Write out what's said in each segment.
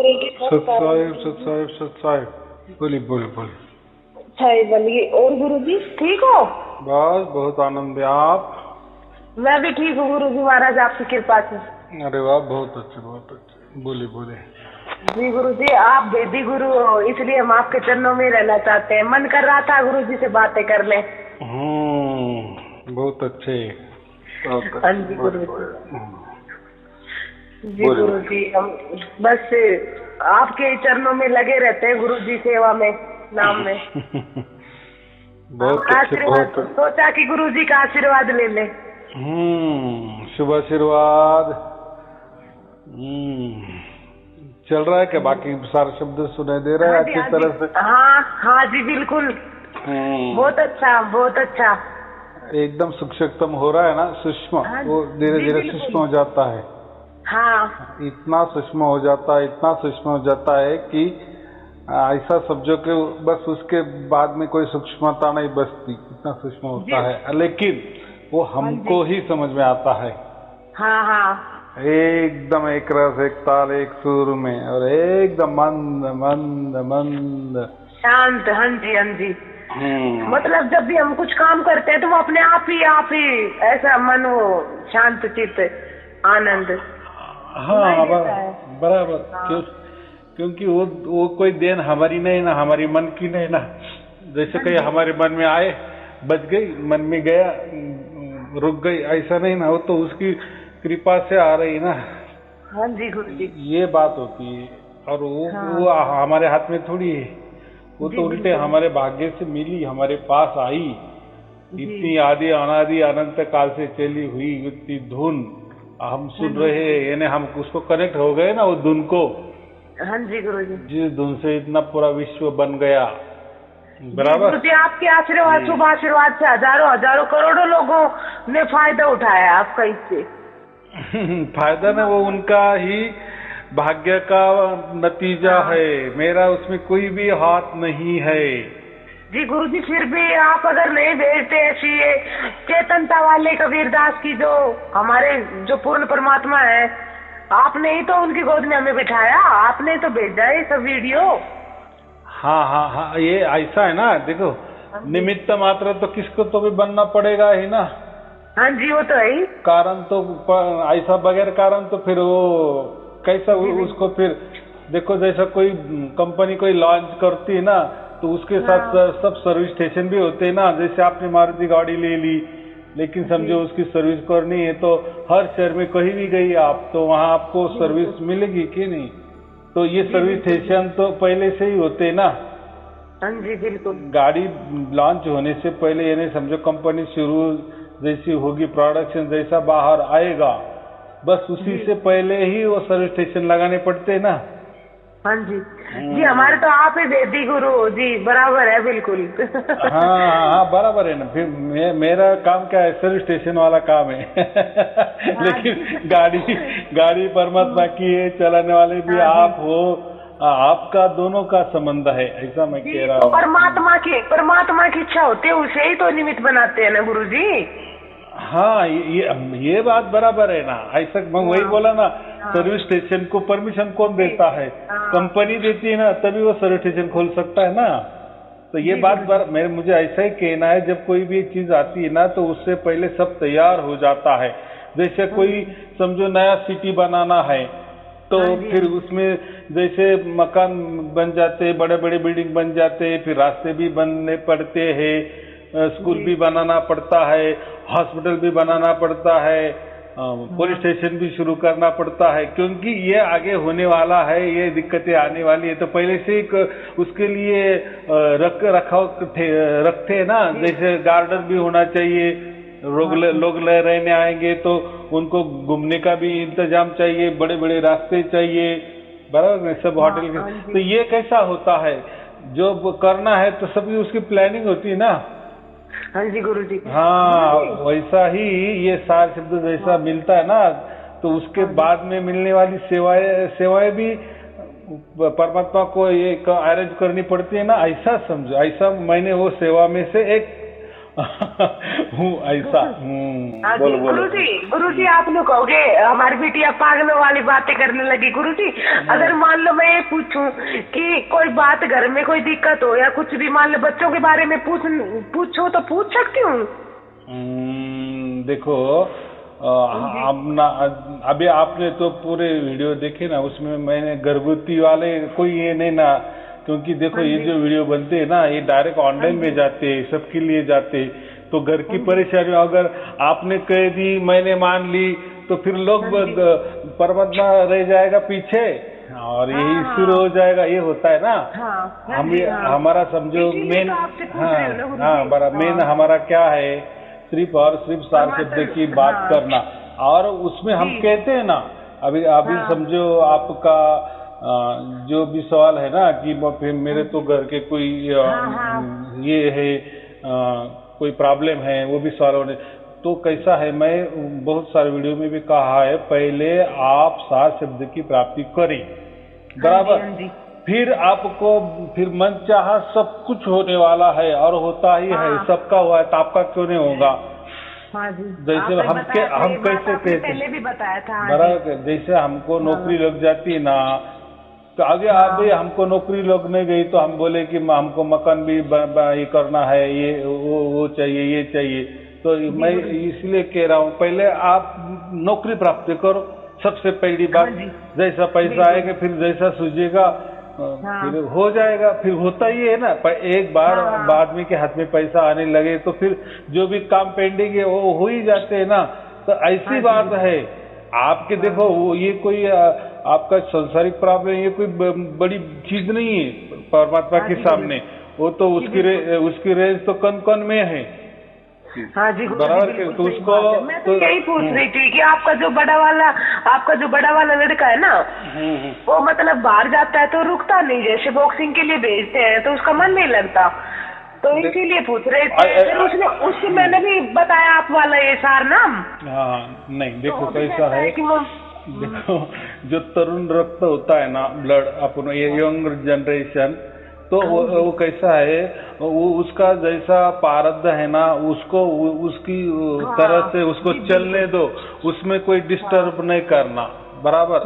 बोलेंगे सत साहिब सत साहिब सत साहिब। बोलिए बोलिए बोलिए। अच्छा ये बोलिए। और गुरुजी ठीक हो? बस बहुत आनंद है। आप? मैं भी ठीक हूँ गुरुजी महाराज, आपकी कृपा से। अरे वाह, बहुत अच्छे बहुत अच्छे। बोलिए बोलिए। जी गुरुजी, आप वेदी गुरु हो, इसलिए हम आपके चरणों में रहना चाहते हैं। मन कर रहा था गुरुजी से बातें कर लें। बहुत अच्छे बहुत हाँ अच्छे जी बहुत गुरुजी। जी बोलिए गुरुजी, हम बस आपके चरणों में लगे रहते हैं गुरुजी, सेवा में, नाम में। बहुत अच्छे आशीर्वाद, बहुत। सोचा कि गुरुजी का आशीर्वाद ले लें। शुभ आशीर्वाद। चल रहा है क्या? बाकी सारे शब्द सुनाई दे रहा है हाँ जी, अच्छी हाँ तरह जी, से? हाँ हाँ जी बिल्कुल। बहुत अच्छा बहुत अच्छा। एकदम सूक्ष्म हो रहा है ना, सूक्ष्म। हाँ वो धीरे जी धीरे बिल्कुल। सूक्ष्म हो जाता है। हाँ इतना सूक्ष्म हो जाता है, इतना सूक्ष्म हो जाता है कि ऐसा समझो कि बस उसके बाद में कोई सूक्ष्मता नहीं बचती, इतना सूक्ष्म होता जी। है। लेकिन वो हमको ही समझ में आता है। हाँ हाँ एकदम एक रस एक ताल एक सुर में, और एकदम मंद मंद मंद शांत। हाँ जी हाँ जी। हम्म। मतलब जब भी हम कुछ काम करते हैं तो वो अपने आप ही ऐसा मन हो, शांत चित्त, आनंद सुनाई हाँ देता है। बराबर। हाँ क्योंकि वो कोई देन हमारी नहीं ना, हमारी मन की नहीं ना। जैसे हाँ कहीं जी हमारे मन में आए, बच गई, मन में गया, रुक गई, ऐसा नहीं ना। वो तो उसकी कृपा से आ रही ना। हाँ जी गुरु जी। ये बात होती है। और हाँ वो हमारे हाथ में थोड़ी है। वो जी तो उल्टे बिल्कुल। हमारे भाग्य से मिली, हमारे पास आई। जी इतनी आदि अनादि अनंत काल से चली हुई इतनी धुन हम सुन रहे हैं, यानी हम उसको कनेक्ट हो गए ना, वो धुन को। हाँ जी गुरु जी। जिस धुन से इतना पूरा विश्व बन गया। जी बराबर। गुरु जी, आपके आशीर्वाद, शुभ आशीर्वाद से हजारों हजारों करोड़ों लोगों ने फायदा उठाया आपका इससे। फायदा ना, वो उनका ही भाग्य का नतीजा हाँ है। मेरा उसमें कोई भी हाथ नहीं है। जी गुरुजी, फिर भी आप अगर नहीं भेजते ऐसी ये चेतनता वाले कबीरदास की, जो हमारे जो पूर्ण परमात्मा है, आपने ही तो उनकी गोद में हमें बिठाया, आपने तो भेजा है सब वीडियो। हाँ हाँ हाँ, ये ऐसा है ना, देखो हाँ जी निमित्त मात्र तो किसको तो भी बनना पड़ेगा ही ना। हाँ जी, वो तो है ही। कारण तो ऐसा बगैर कारण तो फिर वो कैसा जी उसको फिर देखो, जैसा कोई कंपनी कोई लॉन्च करती है ना, तो उसके साथ हाँ सब सर्विस स्टेशन भी होते हैं ना। जैसे आपने मारुति गाड़ी ले ली, लेकिन जी समझो उसकी सर्विस करनी है तो हर शहर में कहीं भी गई आप तो वहाँ आपको जी सर्विस बिल्कुल। मिलेगी कि नहीं? तो ये जी सर्विस बिल्कुल जी। स्टेशन तो पहले से ही होते ना। हाँ जी बिल्कुल। गाड़ी लॉन्च होने से पहले, यानी समझो कंपनी शुरू जैसी होगी, प्रोडक्शन जैसा बाहर आएगा, बस उसी जी से पहले ही वो सर्विस स्टेशन लगाने पड़ते हैं ना। हाँ जी जी, हमारे तो आप ही वेदी गुरु हो जी, बराबर है बिल्कुल। हाँ हाँ बराबर है ना। फिर मेरा काम क्या है? सर्विस स्टेशन वाला काम है। हाँ लेकिन जी गाड़ी गाड़ी परमात्मा की है, चलाने वाले भी हाँ जी आप हो। आपका दोनों का संबंध है, ऐसा मैं कह जी, रहा तो हूँ। परमात्मा की इच्छा होती है, उसे ही तो निमित्त बनाते हैं ना गुरु जी। हाँ ये बात बराबर है ना। ऐसा मैं वही हाँ बोला ना, हाँ सर्विस स्टेशन को परमिशन कौन जी देता है? हाँ कंपनी देती है ना, तभी वो सर्विस स्टेशन खोल सकता है ना। तो ये जी बात गुरु जी। मुझे ऐसा ही कहना है, जब कोई भी चीज आती है ना, तो उससे पहले सब तैयार हो जाता है। जैसे हाँ कोई जी समझो नया सिटी बनाना है, तो हाँ जी फिर हाँ जी उसमें जैसे मकान बन जाते, बड़े बड़े बिल्डिंग बन जाते, फिर रास्ते भी बनने पड़ते हैं, स्कूल जी भी बनाना पड़ता है, हॉस्पिटल भी बनाना पड़ता है, पुलिस हाँ स्टेशन भी शुरू करना पड़ता है, क्योंकि ये आगे होने वाला है, ये दिक्कतें आने वाली है। तो पहले से ही उसके लिए रखते हैं ना। जी जैसे गार्डन भी होना चाहिए, हाँ लोग रहने आएंगे तो उनको घूमने का भी इंतजाम चाहिए, बड़े बड़े रास्ते चाहिए, बराबर। सब हाँ होटल के। हाँ तो जी ये कैसा होता है? जो करना है तो सभी उसकी प्लानिंग होती है ना। हाँ जी गुरु जी। गुरु हाँ, जी वैसा ही ये सार शब्द जैसा हाँ मिलता है ना, तो उसके हाँ जी बाद में मिलने वाली सेवाएं भी परमात्मा को ये अरेंज करनी पड़ती है ना। ऐसा समझो, ऐसा मैंने वो सेवा में से एक हूँ ऐसा। बोलो बोलो। गुरु जी आप लोग कहोगे हमारी बिटिया पागलों वाली बातें करने लगी। गुरु जी अगर मान लो मैं ये पूछूं कि कोई बात घर में कोई दिक्कत हो या कुछ भी, मान लो बच्चों के बारे में पूछो तो पूछ सकती हूँ? देखो अभी आपने तो पूरे वीडियो देखे ना, उसमें मैंने गर्भवती वाले कोई ये नहीं ना, क्योंकि देखो ये जो वीडियो बनते हैं ना ये डायरेक्ट ऑनलाइन में जाते हैं, सबके लिए जाते हैं, तो घर की परेशानी अगर आपने कह दी मैंने मान ली तो फिर लोग परमात्मा रह जाएगा पीछे और यही शुरू हो जाएगा, ये होता है ना। हम हमारा समझो मेन, मेन हमारा क्या है, सिर्फ और सिर्फ सार शब्द की बात करना, और उसमें हम कहते हैं ना अभी समझो आपका जो भी सवाल है ना कि फिर मेरे तो घर के कोई ये है कोई प्रॉब्लम है, वो भी सवाल होने, तो कैसा है, मैं बहुत सारे वीडियो में भी कहा है पहले आप सार शब्द की प्राप्ति करें, बराबर, फिर आपको फिर मन चाहा सब कुछ होने वाला है और होता ही है, सबका हुआ है तो आपका क्यों नहीं होगा? जैसे हम कैसे कहते पहले भी बताया था बराबर, जैसे हमको नौकरी लग जाती है ना, तो आगे अभी हमको नौकरी लग नहीं गई तो हम बोले कि हमको मकान भी ये करना है, ये वो चाहिए, ये चाहिए, तो मैं इसलिए कह रहा हूँ पहले आप नौकरी प्राप्त करो, सबसे पहली बात, जैसा पैसा आएगा फिर जैसा सूझेगा फिर हो जाएगा, फिर होता ही है ना, एक बार आदमी के हाथ में पैसा आने लगे तो फिर जो भी काम पेंडिंग है वो हो ही जाते हैं ना, तो ऐसी बात है। आपके देखो ये कोई आपका सांसारिक प्रॉब्लम ये कोई बड़ी चीज नहीं है परमात्मा के सामने, वो तो उसकी रेंज तो कन कन में है। हाँ जी बराबर के तो उसको मैं तो यही पूछ रही थी कि आपका जो बड़ा वाला लड़का है ना, वो मतलब बाहर जाता है तो रुकता नहीं, जैसे बॉक्सिंग के लिए भेजते हैं तो उसका मन नहीं लगता, तो इसीलिए पूछ रहे थे। फिर उससे मैंने भी बताया आप वाला ये सार नाम। नहीं देखो तो कैसा है, देखो जो तरुण रक्त होता है ना, ब्लड अपन ये यंग जनरेशन, तो वो कैसा है, वो उसका जैसा प्रारब्ध है ना, उसको उसकी तरह से उसको चलने दो, उसमें कोई डिस्टर्ब नहीं करना, बराबर।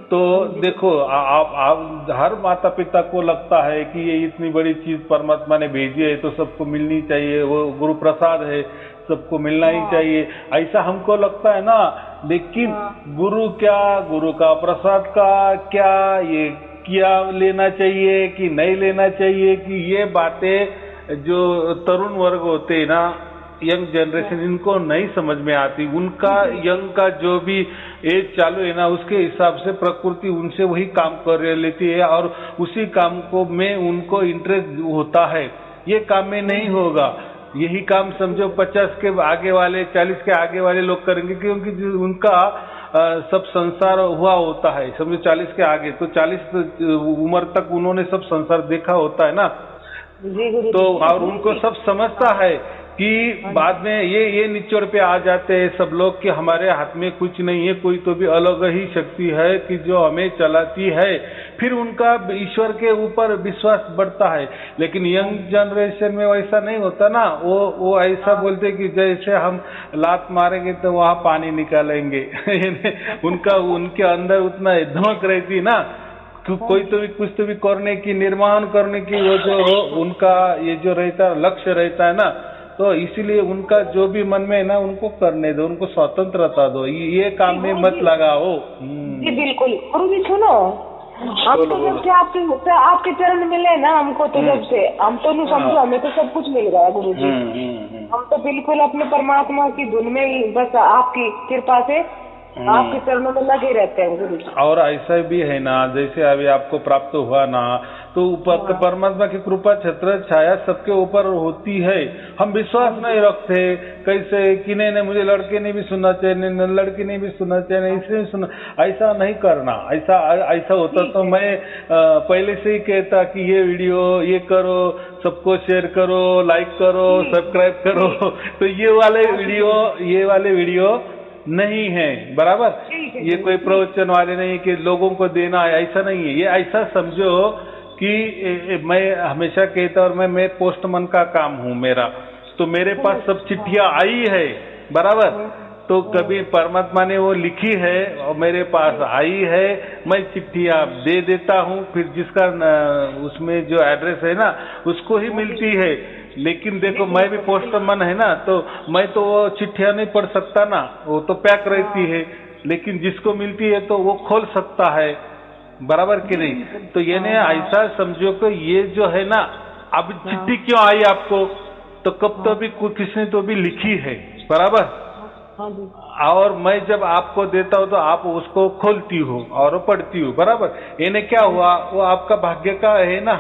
तो देखो आप हर माता पिता को लगता है कि ये इतनी बड़ी चीज परमात्मा ने भेजी है तो सबको मिलनी चाहिए, वो गुरु प्रसाद है सबको मिलना ही चाहिए, ऐसा हमको लगता है ना, लेकिन गुरु का प्रसाद का क्या, ये क्या लेना चाहिए कि नहीं लेना चाहिए, कि ये बातें जो तरुण वर्ग होते हैं ना, यंग जनरेशन, इनको नहीं समझ में आती। उनका यंग का जो भी एज चालू है ना, उसके हिसाब से प्रकृति उनसे वही काम कर लेती है और उसी काम को में उनको इंटरेस्ट होता है, ये काम में नहीं होगा। यही काम समझो 50 के आगे वाले 40 के आगे वाले लोग करेंगे, क्योंकि उनका सब संसार हुआ होता है, समझो 40 के आगे, तो 40 उम्र तक उन्होंने सब संसार देखा होता है ना, तो और उनको सब समझता है कि बाद में ये निचोड़ पे आ जाते हैं सब लोग कि हमारे हाथ में कुछ नहीं है, कोई तो भी अलग ही शक्ति है कि जो हमें चलाती है, फिर उनका ईश्वर के ऊपर विश्वास बढ़ता है। लेकिन यंग जनरेशन में वैसा नहीं होता ना, वो ऐसा बोलते कि जैसे हम लात मारेंगे तो वहां पानी निकालेंगे उनके अंदर उतना धमक रहती ना, कोई तो भी कुछ तो भी करने की, निर्माण करने की, वो जो उनका ये जो रहता है लक्ष्य रहता है ना, तो इसीलिए उनका जो भी मन में है ना उनको करने दो, उनको स्वतंत्रता दो, ये काम में मत लगाओ। जी बिल्कुल। गुरु जी सुनो, हम तो जब से आपके चरण मिले ना हमको, तो जब से हम तो नहीं समझो, हमें तो सब कुछ मिल गया गुरु जी। हम तो बिल्कुल अपने परमात्मा की धुन में ही, बस आपकी कृपा से आपके चरणों में लगे रहते हैं गुरु जी। और ऐसा भी है ना, जैसे अभी आपको प्राप्त हुआ ना, तो ऊपर परमात्मा की कृपा छत्र छाया सबके ऊपर होती है। हम विश्वास नहीं रखते कैसे कि नहीं मुझे लड़के ने भी सुनना चाहिए, लड़की ने भी सुनना चाहिए, इसलिए सुनना, ऐसा नहीं करना। ऐसा होता तो मैं पहले से ही कहता कि ये वीडियो ये करो, सबको शेयर करो, लाइक करो, सब्सक्राइब करो, तो ये वाले वीडियो नहीं है, बराबर। ये कोई प्रवचन वाले नहीं कि लोगों को देना है, ऐसा नहीं है। ये ऐसा समझो कि मैं हमेशा कहता, और मैं पोस्टमैन का काम हूँ मेरा, तो मेरे पास सब चिट्ठियां आई है, बराबर। तो कभी परमात्मा ने वो लिखी है और मेरे पास आई है, मैं चिट्ठियां दे देता हूँ, फिर जिसका उसमें जो एड्रेस है ना उसको ही मिलती है। लेकिन देखो मैं भी पोस्टमैन है ना, तो मैं तो वो चिट्ठियां नहीं पढ़ सकता ना, वो तो पैक रहती है। लेकिन जिसको मिलती है तो वो खोल सकता है, बराबर कि नहीं। तो ये ने ऐसा समझो कि ये जो है ना, अब चिट्ठी क्यों आई आपको, तो कब तो भी किसने तो भी लिखी है, बराबर। और मैं जब आपको देता हूँ तो आप उसको खोलती हो और पढ़ती हो, बराबर। इन्हें क्या हुआ, वो आपका भाग्य का है ना।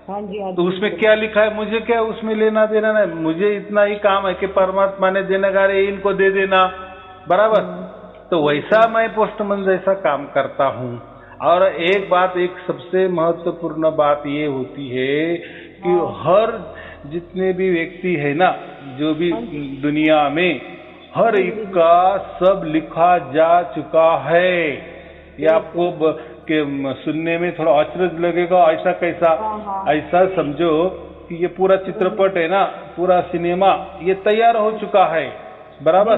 तो उसमें क्या लिखा है, मुझे क्या उसमें लेना देना नहीं, मुझे इतना ही काम है कि परमात्मा ने देने का है इनको दे देना, बराबर। तो वैसा मैं पोस्टमैन जैसा काम करता हूँ। और एक बात, एक सबसे महत्वपूर्ण बात ये होती है कि हर जितने भी व्यक्ति है ना, जो भी दुनिया में, हर एक का सब लिखा जा चुका है। ये आपको के सुनने में थोड़ा आश्चर्य लगेगा, ऐसा कैसा। ऐसा समझो कि ये पूरा चित्रपट है ना, पूरा सिनेमा ये तैयार हो चुका है, बराबर।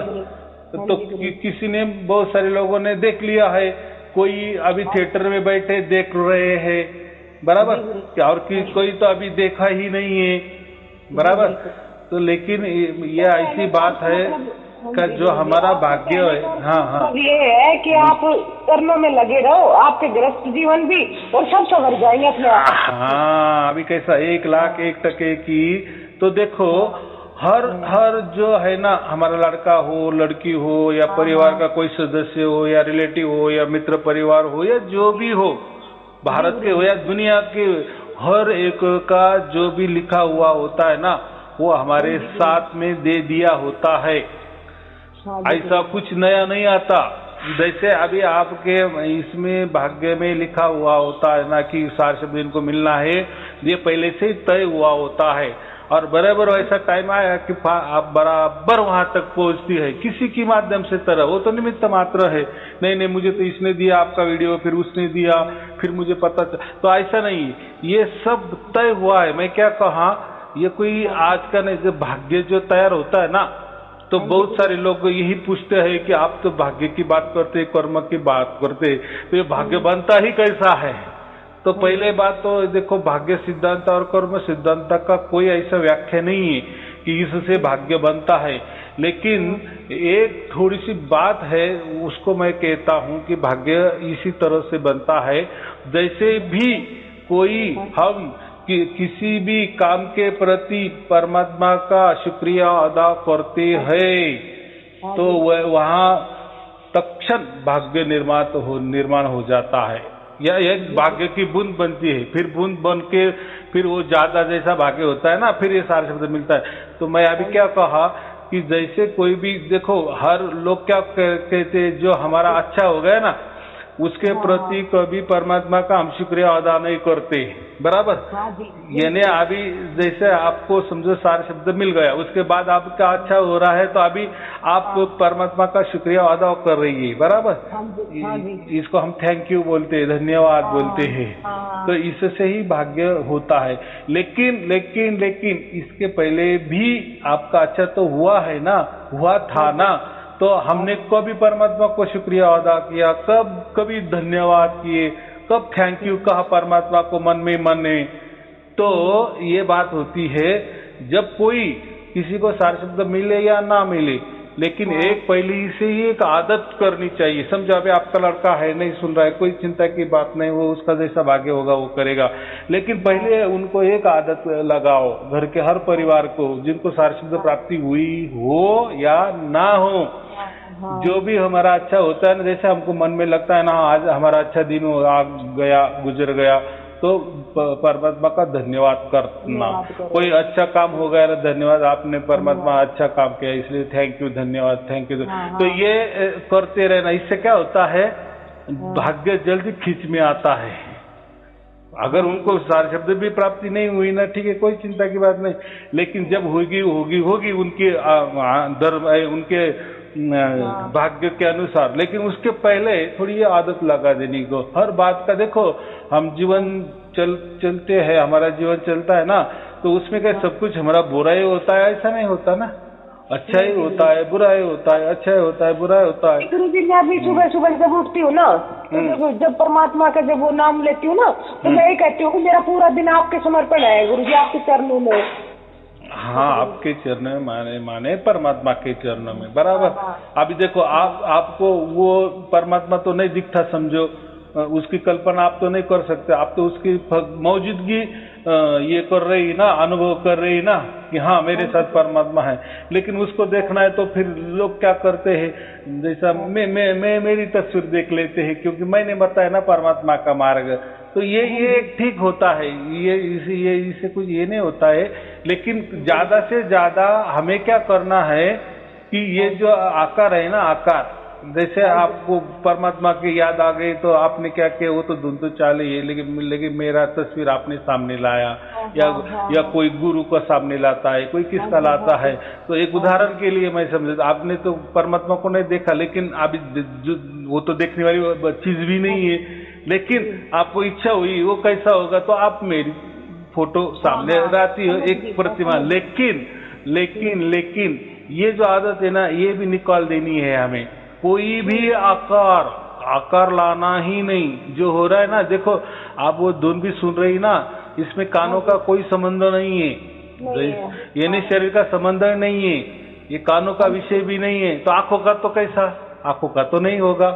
तो किसी ने, बहुत सारे लोगों ने देख लिया है, कोई अभी थिएटर में बैठे देख रहे हैं, बराबर। और कोई तो अभी देखा ही नहीं है, बराबर। तो लेकिन ये ऐसी बात है का जो हमारा भाग्य है। हाँ, ये है कि आप कर्म में लगे रहो, आपके गृहस्थ जीवन भी और सब सवर जाएंगे अपने आप। हाँ, अभी कैसा 1,01% की, तो देखो हर जो है ना, हमारा लड़का हो, लड़की हो, या परिवार का कोई सदस्य हो, या रिलेटिव हो, या मित्र परिवार हो, या जो भी हो, भारत के हो या दुनिया के, हर एक का जो भी लिखा हुआ होता है ना, वो हमारे साथ में दे दिया होता है। ऐसा कुछ नया नहीं आता। जैसे अभी आपके इसमें भाग्य में लिखा हुआ होता है ना कि सार शब्द इनको मिलना है, ये पहले से ही तय हुआ होता है। और बराबर ऐसा टाइम आया कि आप बराबर वहां तक पहुंचती है, किसी की माध्यम से तरह, वो तो निमित्त मात्र है। नहीं मुझे तो इसने दिया आपका वीडियो, फिर उसने दिया, फिर मुझे पता तो ऐसा नहीं, ये सब तय हुआ है। मैं क्या कहा, ये कोई आज का नहीं, जो भाग्य जो तैयार होता है ना, तो बहुत सारे लोग यही पूछते हैं कि आप तो भाग्य की बात करते, कर्म की बात करते, तो ये भाग्य बनता ही कैसा है। तो पहले बात तो देखो, भाग्य सिद्धांत और कर्म सिद्धांत का कोई ऐसा व्याख्या नहीं है कि इससे भाग्य बनता है। लेकिन एक थोड़ी सी बात है, उसको मैं कहता हूं कि भाग्य इसी तरह से बनता है, जैसे भी कोई हम किसी भी काम के प्रति परमात्मा का शुक्रिया अदा करते हैं, तो वहाँ तत्क्षण भाग्य निर्माण हो जाता है, या एक भाग्य की बूंद बनती है, फिर बूंद बन के फिर वो ज्यादा जैसा भाग्य होता है ना, फिर ये सारा शब्द मिलता है। तो मैं अभी क्या कहा कि जैसे कोई भी देखो, हर लोग क्या कहते, जो हमारा अच्छा हो गया ना, उसके प्रति कभी परमात्मा का हम शुक्रिया अदा नहीं करते, बराबर। यानी अभी जैसे आपको समझो सारे शब्द मिल गया, उसके बाद आपका अच्छा हो रहा है, तो अभी आप परमात्मा का शुक्रिया अदा कर रही है, बराबर। इसको हम थैंक यू बोलते हैं, धन्यवाद बोलते हैं। तो इससे ही भाग्य होता है। लेकिन इसके पहले भी आपका अच्छा तो हुआ है ना, हुआ था ना, तो हमने कभी परमात्मा को शुक्रिया अदा किया, कभी धन्यवाद किए, कब थैंक यू कहा परमात्मा को मन में। तो ये बात होती है, जब कोई किसी को सार शब्द मिले या ना मिले, लेकिन एक पहले से ही एक आदत करनी चाहिए। समझो अभी आपका लड़का है, नहीं सुन रहा है, कोई चिंता की बात नहीं, वो उसका जैसा भाग्य होगा वो करेगा। लेकिन पहले उनको एक आदत लगाओ, घर के हर परिवार को, जिनको सार शब्द प्राप्ति हुई हो या ना हो, जो भी हमारा अच्छा होता है ना, जैसे हमको मन में लगता है ना, आज हमारा अच्छा दिन आ गया, गुजर गया, तो परमात्मा का धन्यवाद करना। कोई अच्छा काम हो गया ना, धन्यवाद, आपने परमात्मा अच्छा काम किया, इसलिए थैंक यू, धन्यवाद, थैंक यू। तो ये करते रहना। इससे क्या होता है, भाग्य जल्दी खींच में आता है। अगर उनको सार शब्द भी प्राप्ति नहीं हुई ना, ठीक है, कोई चिंता की बात नहीं, लेकिन जब होगी उनके उनके भाग्य के अनुसार। लेकिन उसके पहले थोड़ी आदत लगा देने को, हर बात का देखो, हम जीवन चलते हैं, हमारा जीवन चलता है ना, तो उसमें क्या सब कुछ हमारा बुरा ही होता है? ऐसा नहीं होता ना, अच्छा ही होता है, बुरा ही होता है, अच्छा ही होता है, बुरा ही होता है। गुरु जी, मैं भी सुबह सुबह जब उठती हूँ ना, तो जब परमात्मा का जब वो नाम लेती हूँ ना, तो मैं ये कहती हूँ कि मेरा पूरा दिन आपके समर्पण है गुरु जी, आपके चरणों में। हाँ, आपके चरणों में माने परमात्मा के चरणों में, बराबर। अभी देखो आपको वो परमात्मा तो नहीं दिखता, समझो, उसकी कल्पना आप तो नहीं कर सकते, आप तो उसकी मौजूदगी ये कर रही ना, अनुभव कर रही ना कि हाँ मेरे साथ परमात्मा है। लेकिन उसको देखना है तो फिर लोग क्या करते हैं, जैसा मैं मेरी तस्वीर देख लेते हैं, क्योंकि मैंने बताया ना परमात्मा का मार्ग। तो ये ठीक होता है, ये इससे कुछ ये नहीं होता है। लेकिन ज्यादा से ज्यादा हमें क्या करना है कि ये जो आकार है ना, आकार, जैसे आपको परमात्मा की याद आ गई तो आपने क्या किया, वो तो धुन तो चाले है, लेकिन मेरा तस्वीर आपने सामने लाया, या कोई गुरु का सामने लाता है, कोई किसका लाता है। तो एक उदाहरण के लिए मैं समझता, आपने तो परमात्मा को नहीं देखा, लेकिन अभी वो तो देखने वाली चीज भी नहीं है, लेकिन आपको इच्छा हुई, वो कैसा होगा, तो आप मेरी फोटो सामने लाती हो, एक प्रतिमा। लेकिन ये जो आदत है ना, ये भी निकाल देनी है हमें। कोई भी आकार लाना ही नहीं। जो हो रहा है ना, देखो आप वो धुन भी सुन रही ना, इसमें कानों का कोई संबंध नहीं है, ये नहीं शरीर का संबंध नहीं है, ये कानों का विषय भी नहीं है। तो आंखों का तो कैसा, आंखों का तो नहीं होगा,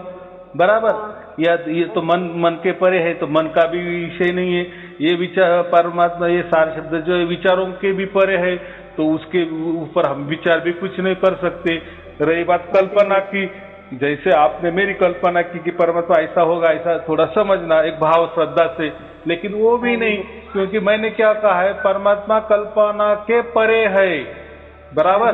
बराबर। या ये तो मन के परे है, तो मन का भी विषय नहीं है। ये विचार परमात्मा, ये सारे शब्द जो है विचारों के भी परे है, तो उसके ऊपर हम विचार भी कुछ नहीं कर सकते। रही बात कल्पना की, जैसे आपने मेरी कल्पना की कि परमात्मा ऐसा होगा, ऐसा थोड़ा समझना एक भाव श्रद्धा से, लेकिन वो भी नहीं, क्योंकि मैंने क्या कहा है, परमात्मा कल्पना के परे है, बराबर।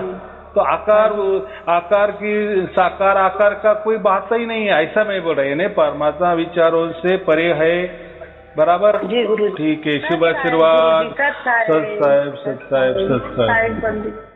तो आकार की साकार आकार का कोई बात ही नहीं है, ऐसा मैं बोल रही है। परमात्मा विचारों से परे है, बराबर। ठीक है, शुभ आशीर्वाद। सत साहेब।